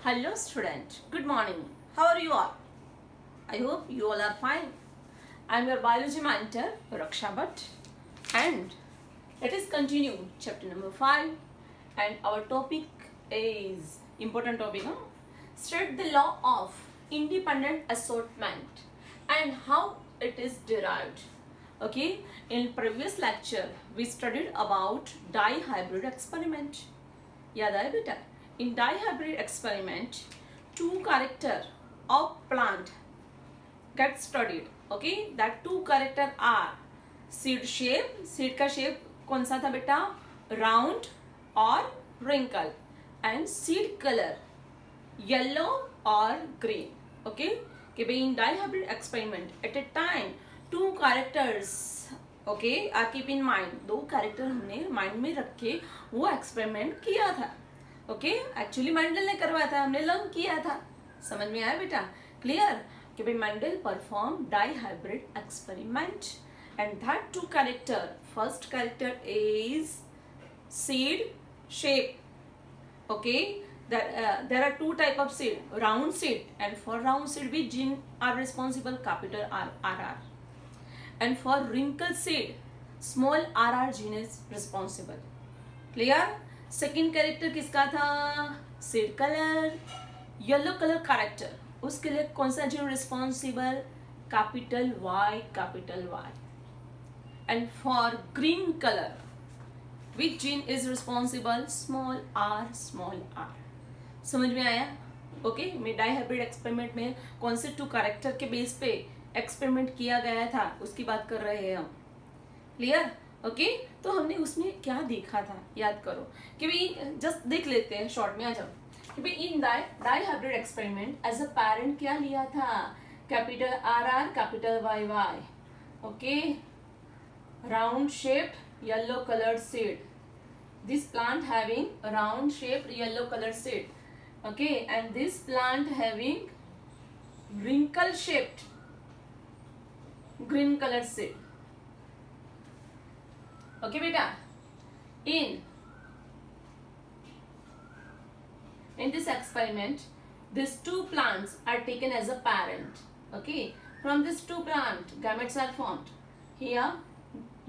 Hello student, good morning. How are you all? I hope you all are fine. I am your biology mentor Raksha Bhatt and let us continue chapter number 5 and our topic is important topic. State the law of independent assortment and how it is derived. Okay, in previous lecture we studied about dihybrid experiment. याद आया बेटा? In dihybrid experiment, two character of plant get studied. Okay, that two character are seed shape. Seed का shape कौन सा था बेटा? Round और wrinkle. And seed color yellow or green. Okay, कि भाई in dihybrid experiment at a time two characters. Okay, are keep in mind. दो character हमने mind में रख के वो experiment किया था. ओके एक्चुअली मेंडल ने करवाया था, हमने लर्न किया था. समझ में आया बेटा? क्लियर कि भाई Mendel perform dihybrid experiment and that two character. First character is seed shape. Okay, there are two type of seed, round seed, and for round seed we gene are responsible, capital RR, and for wrinkle seed small rr gene is responsible. Clear? Second character किसका था? Seed colour yellow colour character, उसके लिए कौन सा gene responsible? Capital Y. And for green colour which gene is responsible? Small R. समझ में आया? Okay, मैं डाइहाइब्रिड एक्सपेरिमेंट में कौन से टू कैरेक्टर के बेस पे एक्सपेरिमेंट किया गया था उसकी बात कर रहे हैं हम. क्लियर? ओके, तो हमने उसमें क्या देखा था याद करो कि भाई जस्ट देख लेते हैं शॉर्ट में. आ जाओ कि भाई in dihybrid experiment as a parent क्या लिया था? Capital RR capital YY. Okay, round shaped yellow coloured seed. This plant having round shaped yellow coloured seed. Okay, and this plant having wrinkle shaped green colored seed. Okay beta, in this experiment these two plants are taken as a parent. Okay, from these two plant gametes are formed. Here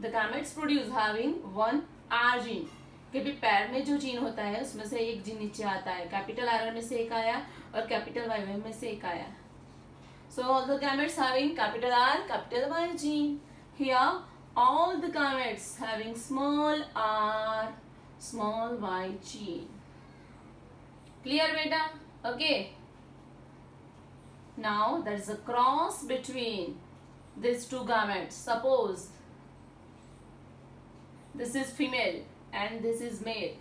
the gametes produce having one R gene. कि भी पैर में जो gene होता है उसमें से एक जीन नीचे आता है. कैपिटल RR में से एक आया और कैपिटल YY में से एक आया. So all the gametes having capital R capital Y gene. Here all the gametes having small r small y gene. Clear beta? Okay, now there is a cross between these two gametes. Suppose this is female and this is male.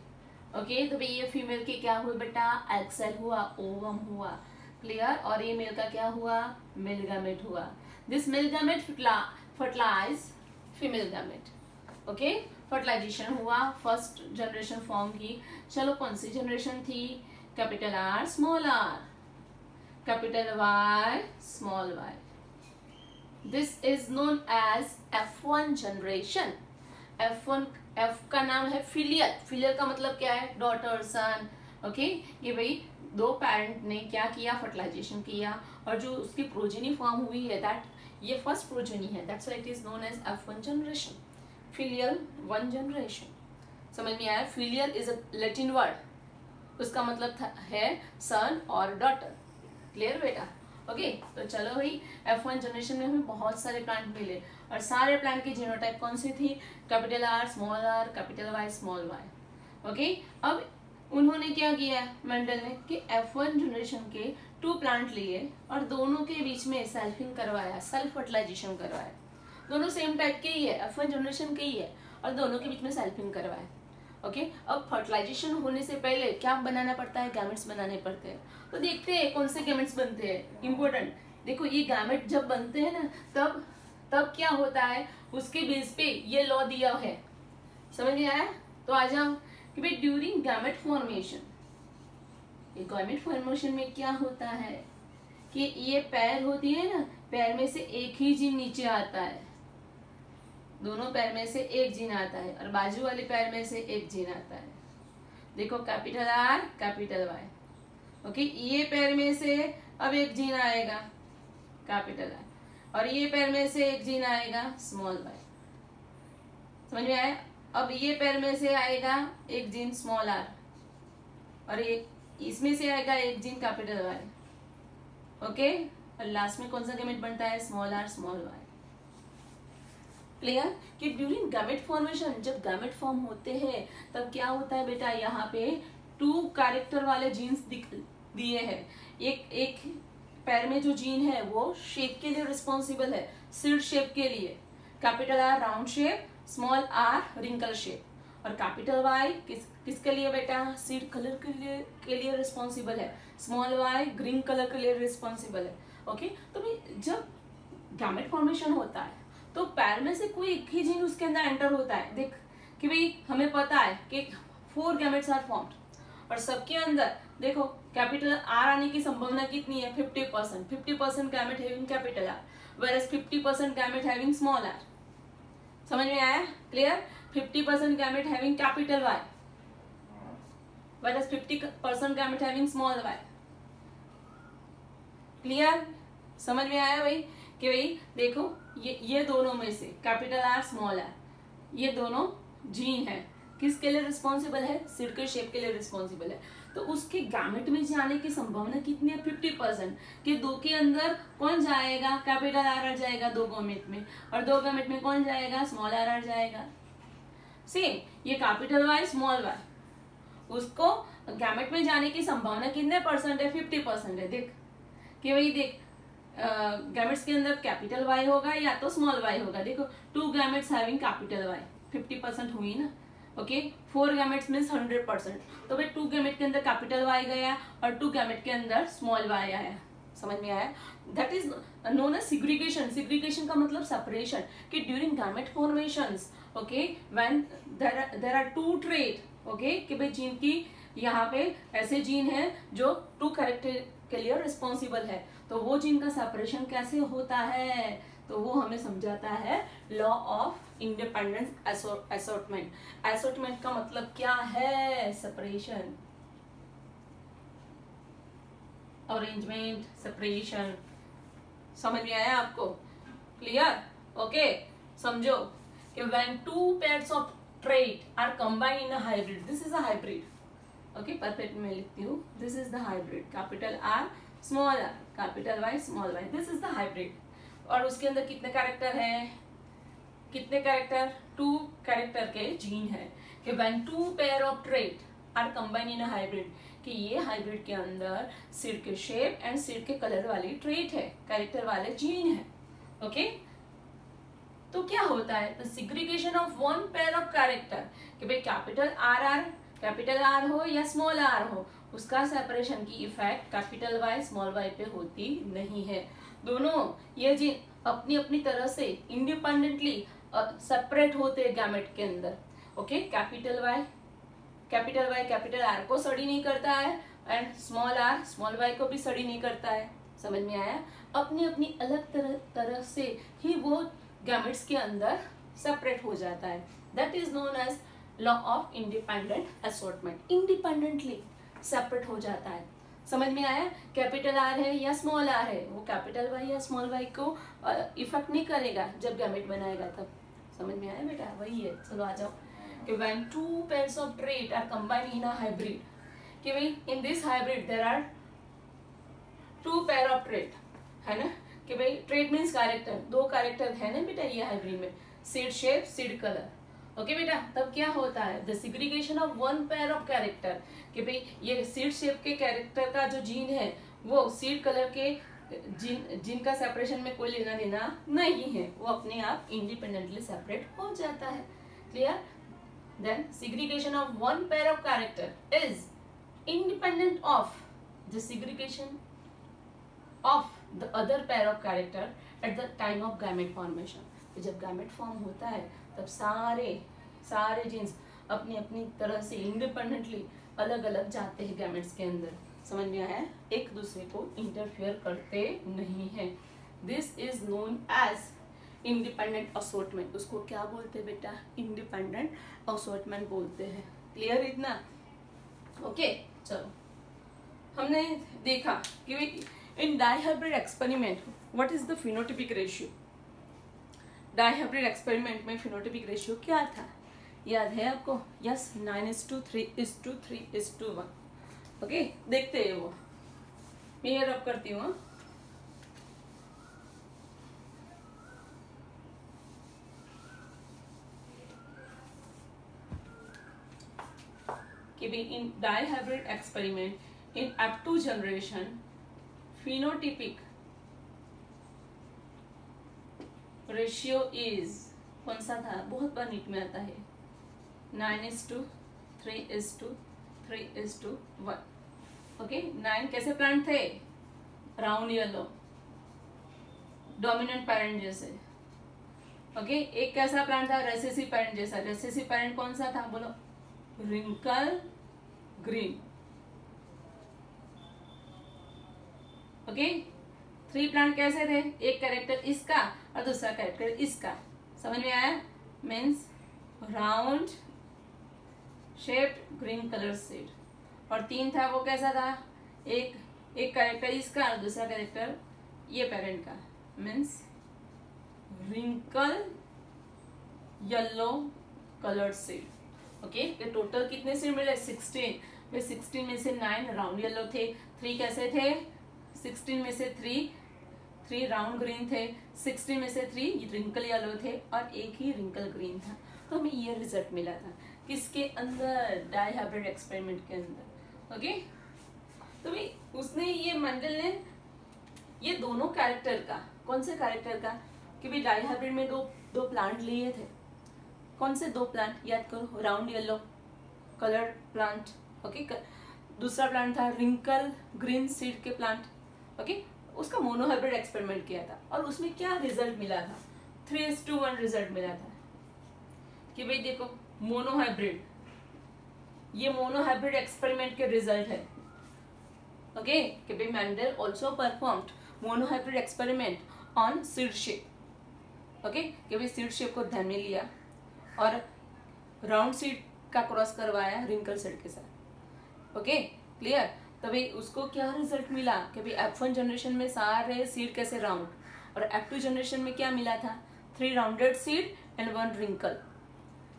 Okay, तो भाई ये female के क्या हुआ बेटा? Egg cell हुआ, ovum हुआ. Clear? और ये मेल का क्या हुआ? मेल गैमेट हुआ. This male gamete fertilize female gamete. Okay, fertilization हुआ, फर्स्ट जनरेशन फॉर्म की. चलो कौन सी जनरेशन थी? Capital R small r capital Y small y. This is known as F1 generation. F का नाम है फिलियल. फिलियल का मतलब क्या है? डॉटर, सन. ओके, ये भाई दो पेरेंट ने क्या किया? फर्टिलाइजेशन किया और जो उसकी प्रोजेनी फॉर्म हुई है दैट ये फर्स्ट प्रोजेनी है. That's why it is known as F1 generation. Filial 1 generation. समझ में आया? Filial is a Latin word, उसका मतलब है सन और डॉटर. क्लियर बेटा? ओके, तो चलो भाई F1 जनरेशन में हमें बहुत सारे प्लांट मिले और सारे प्लांट की जीनोटाइप कौन सी थी? Capital R small r capital Y small y. Okay, अब उन्होंने क्या किया मेंडल ने कि F1 जनरेशन के टू प्लांट लिए और दोनों के बीच में सेल्फिंग करवाया, सेल्फ फर्टिलाइजेशन करवाया. दोनों सेम टाइप के ही है, F1 जनरेशन के ही है और दोनों के बीच में सेल्फिंग करवाया. ओके, अब फर्टिलाइजेशन होने से पहले क्या बनाना पड़ता है? गैमेट्स बनाने पड़ते हैं. तो देखते हैं कौन से गैमेट्स बनते हैं. इंपॉर्टेंट देखो, ये गैमेट जब बनते हैं ना तब क्या होता है? उसके बेस पे ये लॉ दिया है. समझ में आया? तो आ जाओ कि भाई ड्यूरिंग गैमेट फॉर्मेशन, ये गैमेट फॉर्मेशन में क्या होता है कि ये पैर होती है ना, पैर में से एक ही जीन नीचे आता है. दोनों पैर में से एक जीन आता है और बाजू वाले पैर में से एक जीन आता है. देखो capital R capital Y. Okay, ये पैर में से अब एक जीन आएगा कैपिटल आई, और ये पैर में से एक जीन आएगा स्मॉल वाई। समझ में आया? अब ये पैर में से आएगा एक जीन स्मॉल आर, और ये इसमें से आएगा एक जीन कैपिटल वाई। ओके, और लास्ट में कौन सा गैमेट बनता है? Small R small Y. Clear? कि ड्यूरिंग गैमेट फॉर्मेशन, जब गैमेट फॉर्म होते हैं तब क्या होता है बेटा, यहाँ पे 2 कैरेक्टर वाले जीन्स दिए हैं। एक पैर में जो जीन है वो शेप के लिए रिस्पॉन्सिबल है, सीड शेप के लिए। Capital R round shape, small R wrinkle shape, और कैपिटल वाई किसके लिए बेटा? सीड कलर के लिए रिस्पॉन्सिबल है। स्मॉल वाई ग्रीन कलर के लिए रिस्पॉन्सिबल है। ओके, तो भाई जब गैमेट फॉर्मेशन होता है तो पैर में से कोई एक ही जीन उसके अंदर एंटर होता है। देख कि भाई हमें पता है कि 4 गैमेट्स आर फॉर्म्ड, और सबके अंदर देखो कैपिटल आर आने की संभावना कितनी है? 50%। 50% gamete having capital R, whereas 50% gamete having small R. समझ में आया? Clear? 50% gamete having capital Y, whereas 50% gamete having small Y. Clear? समझ में आया भाई? कि भाई देखो ये दोनों में से कैपिटल आर स्मॉल आर, ये दोनों जीन है, किसके लिए रिस्पॉन्सिबल है? सीड शेप के लिए रिस्पॉन्सिबल है। तो उसके गैमेट में जाने की संभावना कितनी है? 50%। कि 2 के अंदर कौन जाएगा? कैपिटल आर आ जाएगा 2 गैमेट में, और 2 गैमेट में कौन जाएगा? स्मॉल आर आ जाएगा। सेम ये कैपिटल वाई स्मॉल वाई, उसको गैमेट में जाने की संभावना कितने परसेंट है? 50% है। देख कि भाई देख गैमेट्स के अंदर कैपिटल वाई होगा या तो स्मॉल वाई होगा। देखो 2 गैमेट्स हैविंग कैपिटल वाई, 50% हुई ना। Okay, 4 gametes means 100%। तो भाई 2 गैमेट के अंदर कैपिटल वाई गया और 2 गैमेट के अंदर स्मॉल वाई आया। समझ में आया? That is known as segregation. Segregation का मतलब सेपरेशन। कि during gamete formations, okay, when there are 2 trait, okay, कि भाई जीन की यहाँ पे ऐसे जीन है जो 2 कैरेक्टर के लिए रिस्पॉन्सिबल है, तो वो जीन का सेपरेशन कैसे होता है? तो वो हमें समझाता है law of independence assortment. Assortment का मतलब क्या है? Separation, arrangement, separation. समझ में आया आपको? क्लियर? ओके, समझो कि when 2 pairs of trait are combined in a hybrid, this is a hybrid. Okay, perfect में लिखती हूँ, this is the hybrid. Capital R small R, capital Y small Y, this is the hybrid. और उसके अंदर कितने character हैं? कितने character? 2 character के जीन है। कि when 2 pair of trait are combined in a hybrid, कि ये हाइब्रिड के अंदर सीड के शेप एंड सीड के कलर वाली ट्रेट है, कैरेक्टर वाले जीन है। ओके, तो क्या होता है? The segregation of 1 pair of character, कि भाई कैपिटल आर हो या स्मॉल आर हो, उसका सेपरेशन की effect capital Y small Y पे होती नहीं है। दोनों ये जीन अपनी अपनी तरह से इंडिपेंडेंटली सेपरेट होते हैं गैमेट के अंदर। Okay, capital Y capital R को स्टडी नहीं करता है, and small R small Y को भी स्टडी नहीं करता है। समझ में आया? अपनी अपनी अलग तरह से ही वो गैमेट्स के अंदर सेपरेट हो जाता है। That is known as law of independent assortment. Independently separate हो जाता है। समझ में आया? कैपिटल आर है या स्मॉल आर है, वो कैपिटल वाई या स्मॉल वाई को इफेक्ट नहीं करेगा जब गैमेट बनाएगा तब। समझ में आया बेटा? वही है। चलो आ जाओ कि when 2 pairs of trait are combined in a hybrid, कि भाई in this hybrid there are 2 pair of trait, है ना? कि भाई ट्रेट मीन्स कैरेक्टर, 2 कैरेक्टर है ना बेटा ये हाइब्रिड में, seed shape seed colour. Okay बेटा, तब क्या होता है? The segregation of 1 pair of character, कि भाई ये सीड शेप के कैरेक्टर का जो जीन है वो सीड कलर के जीन का सेपरेशन में कोई लेना देना नहीं है, वो अपने आप इंडिपेंडेंटली सेपरेट हो जाता है। Clear? Then segregation of 1 pair of character is independent of the segregation of the other pair of character at the time of gamete formation. तो जब गैमेट फॉर्म होता है तब सारे जीन्स अपनी अपनी तरह से इंडिपेंडेंटली अलग अलग जाते हैं गैमेट्स के अंदर। समझ में आया? एक दूसरे को इंटरफेयर करते नहीं है। This is known as independent assortment. उसको क्या बोलते हैं बेटा? इंडिपेंडेंट असॉर्टमेंट बोलते हैं। क्लियर इतना? ओके, चलो हमने देखा कि in dihybrid experiment what is the phenotypic ratio. Dihybrid experiment में फिनोटिपिक रेशियो क्या था, याद है आपको? यस, 9:3:3:1। ओके, देखते हैं वो। मैं ये रब करती हूँ कि भी in dihybrid experiment in F2 generation phenotypic ratio is, कौन सा था? बहुत बार नीट में आता है, 9:3:3:1। ओके, 9 कैसे प्लांट थे? राउंड येलो, डोमिनेंट पेरेंट जैसे। ओके, एक कैसा प्लांट था? रेसेसिव पेरेंट जैसा। रेसेसिव पेरेंट कौन सा था? बोलो, रिंकल ग्रीन। ओके, 3 प्लांट कैसे थे? एक कैरेक्टर इसका और दूसरा कैरेक्टर इसका। समझ में आया? Means round shaped green colour seed. और 3 था, वो कैसा था? एक कैरेक्टर इसका और दूसरा कैरेक्टर ये पेरेंट का, means wrinkle yellow coloured seed. Okay, तो टोटल कितने सीड मिले? 16। वे 16 में से 9 राउंड येलो थे, 3 कैसे थे? 16 में से 3 राउंड ग्रीन थे, 16 में से 3 रिंकल येलो थे और एक ही रिंकल ग्रीन था। तो हमें ये रिजल्ट मिला था किसके अंदर? डाइहाइब्रिड एक्सपेरिमेंट के अंदर। ओके, तो भाई उसने ये मेंडल ने ये दोनों कैरेक्टर का, कौन से कैरेक्टर का कि भाई डाइहाइब्रिड में दो प्लांट लिए थे। कौन से 2 प्लांट? याद करो, round yellow colour plant. Okay, दूसरा प्लांट था रिंकल ग्रीन सीड के प्लांट। ओके, उसका मोनोहाइब्रिड एक्सपेरिमेंट किया था और उसमें क्या रिजल्ट मिला था? 3:1 रिजल्ट मिला था कि भाई देखो मोनोहाइब्रिड, ये मोनोहाइब्रिड एक्सपेरिमेंट के रिजल्ट है। ओके, कि भाई Mendel also performed monohybrid experiment on seed shape. Okay, कि भाई सीड शेप को ध्यान में लिया और राउंड सीड का क्रॉस करवाया रिंकल सीड के साथ। Okay, clear? तभी उसको क्या रिजल्ट मिला कि भाई F1 जनरेशन में सारे सीड कैसे राउंड, और F2 जनरेशन में क्या मिला था? 3 rounded seed and 1 wrinkle.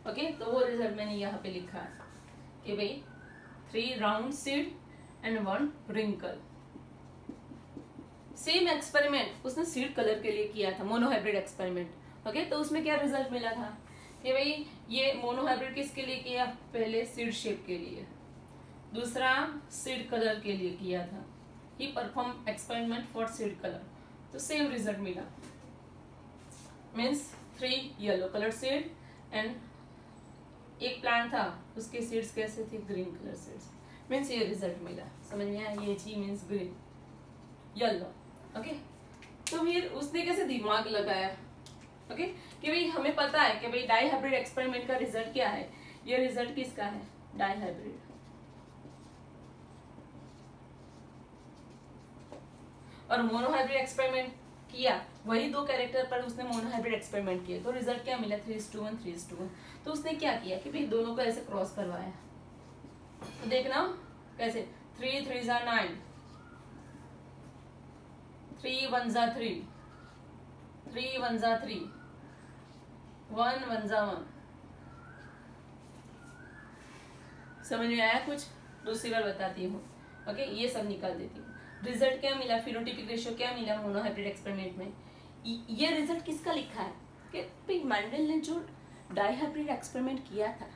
Okay, तो वो रिजल्ट मैंने यहाँ पे लिखा है कि भाई 3 round seed and 1 wrinkle. Same experiment उसने सीड कलर के लिए किया था, मोनोहाइब्रिड एक्सपेरिमेंट। ओके, तो उसमें क्या रिजल्ट मिला था कि भाई ये मोनोहाइब्रिड किसके लिए किया? पहले सीड शेप के लिए, दूसरा सीड कलर के लिए किया था। ही perform experiment for seed colour, तो सेम रिजल्ट मिला, means 3 yellow colour seed and एक प्लांट था उसके सीड्स कैसे थे? Green colour seeds. मीन्स ये रिजल्ट मिला। समझ में आया? ये G means green yellow. Okay, तो फिर उसने कैसे दिमाग लगाया? ओके, कि भाई हमें पता है कि भाई डाइहाइब्रिड एक्सपेरिमेंट का रिजल्ट क्या है। ये रिजल्ट किसका है? डाइहाइब्रिड। और मोनोहाइब्रिड एक्सपेरिमेंट किया, वही 2 कैरेक्टर पर उसने मोनोहाइब्रिड एक्सपेरिमेंट किया, तो रिजल्ट क्या मिला? 3:1 3:1। तो उसने क्या किया कि भाई दोनों को ऐसे क्रॉस करवाया। तो देखना कैसे, 3 3 9, 3 1 3, 3 1 3, 1 1 1। समझ में आया कुछ? दूसरी बार बताती हूँ। ओके, ये सब निकाल देती हूँ। रिजल्ट क्या मिला? फिनोटिपिक रेशियो क्या मिला मोनोहाइब्रिड एक्सपेरिमेंट में? ये रिजल्ट किसका लिखा है कि भाई मेंडल ने जो डाइहाइब्रिड एक्सपेरिमेंट किया था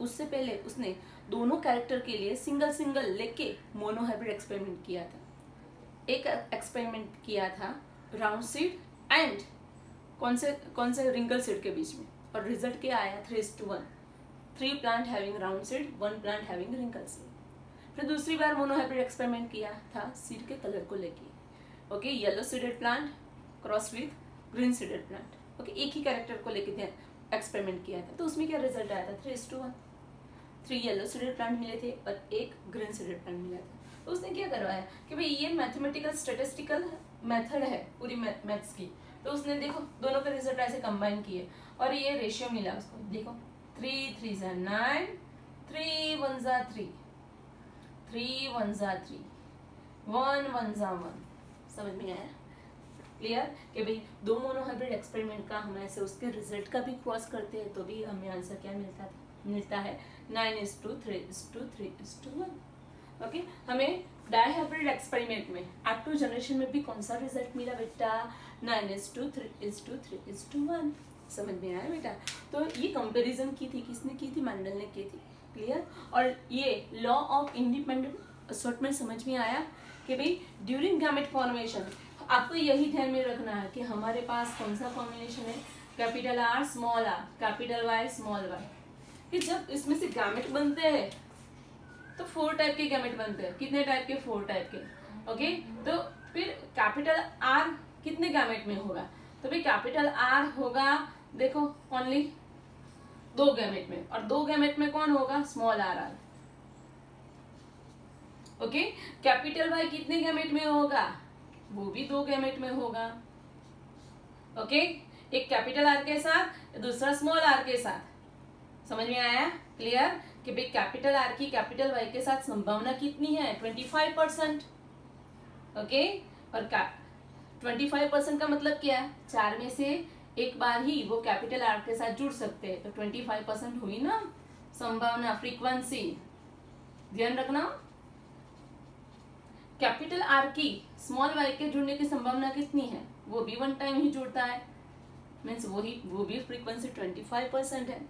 उससे पहले उसने दोनों कैरेक्टर के लिए सिंगल लेके मोनोहाइब्रिड एक्सपेरिमेंट किया था। एक एक्सपेरिमेंट किया था राउंड सीड एंड कौन से रिंकल सीड के बीच में, और रिजल्ट क्या आया? 3:1। 3 plant having round seed, 1 plant having wrinkle seed. फिर दूसरी बार मोनोहाइब्रिड एक्सपेरिमेंट किया था सीड के कलर को लेके। Okay, yellow seeded plant cross with green seeded plant. Okay, एक ही कैरेक्टर को लेके एक्सपेरिमेंट किया था, तो उसमें क्या रिजल्ट आया था? 3:1। 3 येलो सीडेड प्लांट मिले थे और 1 ग्रीन सीडेड प्लांट मिला था। तो उसने क्या करवाया कि भाई ये मैथमेटिकल स्टेटिस्टिकल मेथड है पूरी मैथ्स की, तो उसने देखो दोनों के रिजल्ट ऐसे कंबाइन किए और ये रेशियो मिला उसको। देखो 3 3 9, 3 1 3, 3 1 3, 1 1 जा 1। समझ में आया? क्लियर? कि भाई दो मोनोहाइब्रिड एक्सपेरिमेंट का हम ऐसे उसके रिजल्ट का भी क्रॉस करते हैं तो भी हमें आंसर क्या मिलता है 9:3:3:1। ओके, हमें डाइहाइब्रिड एक्सपेरिमेंट में अप टू जनरेशन में भी कौन सा रिजल्ट मिला बेटा? 9:3:3:1। समझ में आया बेटा? तो ये कंपैरिजन की थी, किसने की थी? मेंडल ने की थी। क्लियर? और ये लॉ ऑफ इंडिपेंडेंट असॉर्टमेंट समझ में आया कि भाई ड्यूरिंग गैमेट फॉर्मेशन आपको यही ध्यान में रखना है कि हमारे पास कौन सा कॉम्बिनेशन है, capital R small R, capital Y small Y. कि जब इसमें से गैमेट बनते हैं तो 4 टाइप के गैमेट बनते हैं। कितने टाइप के? 4 टाइप के। ओके, तो फिर कैपिटल आर कितने गैमेट में होगा? तो भाई कैपिटल आर होगा देखो ओनली 2 गैमेट में, और 2 गैमेट में कौन होगा? Small R R. Okay, capital Y कितने गैमेट में होगा? वो भी 2 गैमेट में होगा। ओके, एक कैपिटल आर के साथ, दूसरा स्मॉल आर के साथ। समझ में आया? क्लियर? कि भाई कैपिटल आर की कैपिटल वाई के साथ संभावना कितनी है? 25%। ओके, और 25% का मतलब क्या है? 4 में से एक बार ही वो कैपिटल आर के साथ जुड़ सकते हैं, तो 25% हुई ना संभावना, फ्रीक्वेंसी। ध्यान रखना। कैपिटल आर की स्मॉल वाई के जुड़ने की संभावना कितनी है? वो भी 1 टाइम ही जुड़ता है, मीन्स वो भी फ्रीक्वेंसी 25% है।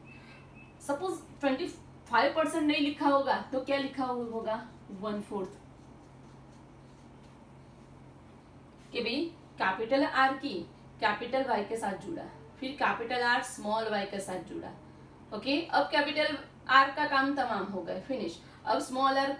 सपोज 25% नहीं लिखा होगा तो क्या लिखा होगा? 1/4। कि भाई कैपिटल आर की कैपिटल वाई के साथ जुड़ा, फिर कैपिटल आर स्मॉल वाई के साथ जुड़ा। ओके, अब कैपिटल आर का काम तमाम हो गया, फिनिश। अब स्मॉल आर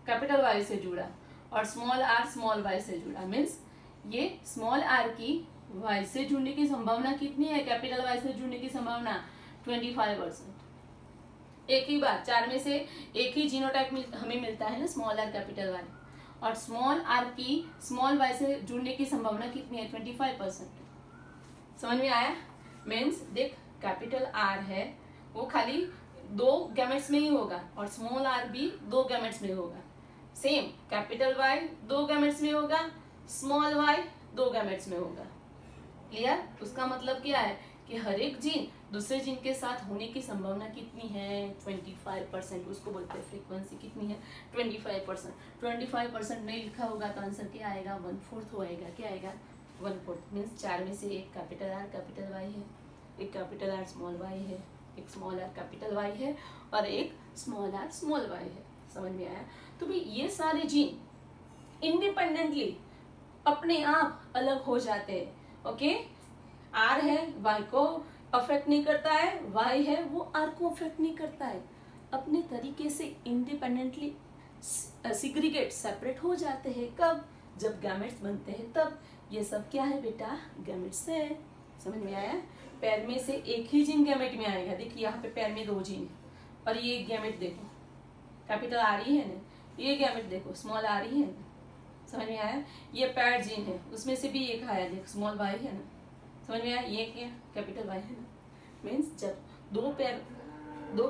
कैपिटल वाई से जुड़ा और स्मॉल आर स्मॉल वाई से जुड़ा, मीन्स ये स्मॉल आर की वाई से जुड़ने की संभावना कितनी है? कैपिटल वाई से जुड़ने की संभावना 25%। एक ही बात, 4 में से एक ही जीनोटाइप हमें मिलता है ना, स्मॉल आर कैपिटल वाई, और स्मॉल आर की स्मॉल वाई से जुड़ने की संभावना कितनी है? 25%। समझ में आया? मीन्स देख, कैपिटल आर है वो खाली 2 गैमेट्स में ही होगा, और स्मॉल आर भी 2 गैमेट्स में होगा। सेम कैपिटल वाई 2 गैमेट्स में होगा, स्मॉल वाई 2 गैमेट्स में होगा। क्लियर? उसका मतलब क्या है कि हर एक जीन दूसरे जीन के साथ होने की संभावना कितनी है? 25%। उसको बोलते हैं फ्रीक्वेंसी कितनी है? 25%। 25% नहीं लिखा होगा तो आंसर क्या आएगा? 1/4 होएगा। क्या आएगा? 1/4। मीन्स 4 में से एक कैपिटल आर कैपिटल वाई है, एक कैपिटल आर स्मॉल वाई है, एक स्मॉल आर कैपिटल वाई है, और एक स्मॉल आर स्मॉल वाई है। समझ में आया? तो भाई ये सारे जीन इंडिपेंडेंटली अपने आप अलग हो जाते हैं। ओके, आर है वाई को अफेक्ट नहीं करता है, वाई है वो आर को अफेक्ट नहीं करता है, अपने तरीके से इंडिपेंडेंटली सिग्रीगेट सेपरेट हो जाते हैं। कब? जब गैमेट्स बनते हैं तब। ये सब क्या है बेटा? गैमेट्स है। समझ में आया? पैर में से एक ही जीन गैमेट में आएगा। देखिए यहाँ पे पैर में 2 जीन है, और ये गैमेट देखो कैपिटल आर ही है ना, ये गैमेट देखो स्मॉल आर ही है ना। समझ में आया? ये पैर जीन है, उसमें से भी एक आया देख स्मॉल वाई है ना। समझ में आया? ये क्या? कैपिटल वाई है ना। मीन्स जब दो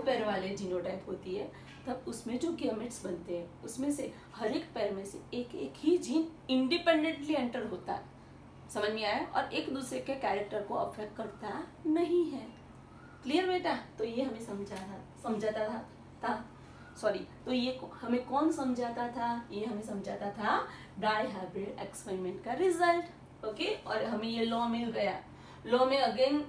पैर वाले जीनोटाइप होती है तब उसमें जो गैमेट्स बनते हैं उसमें से हर एक पैर में से एक ही जीन इंडिपेंडेंटली एंटर होता है। समझ में आया? और एक दूसरे के कैरेक्टर को अफेक्ट करता नहीं है। क्लियर बेटा? तो ये हमें समझाता था सॉरी, तो ये हमें कौन समझाता था? ये हमें समझाता था डाइहाइब्रिड एक्सपेरिमेंट का रिजल्ट। ओके, और हमें ये लॉ मिल गया। लॉ में अगेन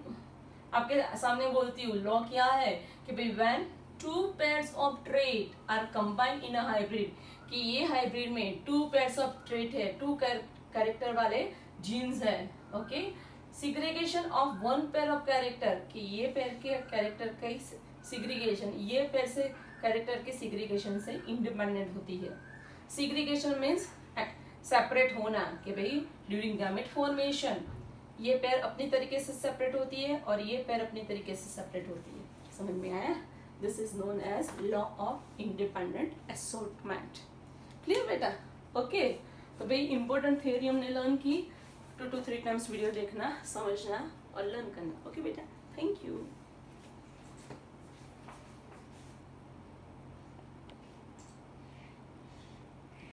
आपके सामने बोलती हूँ, लॉ क्या है कि भाई when 2 pairs of trait are combined in a hybrid, कि ये हाइब्रिड में 2 पेयर्स ऑफ ट्रेट है, 2 कैरेक्टर वाले जीन्स है। Okay, segregation of 1 pair of character, कि ये पेयर के कैरेक्टर का सिग्रीगेशन ये पेयर से कैरेक्टर के सिग्रीगेशन से इंडिपेंडेंट होती है। सिग्रीगेशन मीन्स सेपरेट होना, कि भाई ड्यूरिंग गैमेट फॉर्मेशन ये पेयर अपनी तरीके से सेपरेट होती है और ये पेयर अपनी तरीके से सेपरेट होती है। समझ में आया? This is known as law of independent assortment. Clear बेटा? ओके, तो भाई इंपॉर्टेंट थ्योरी हमने लर्न की। 2 to 3 टाइम्स वीडियो देखना, समझना और लर्न करना। ओके बेटा, थैंक यू।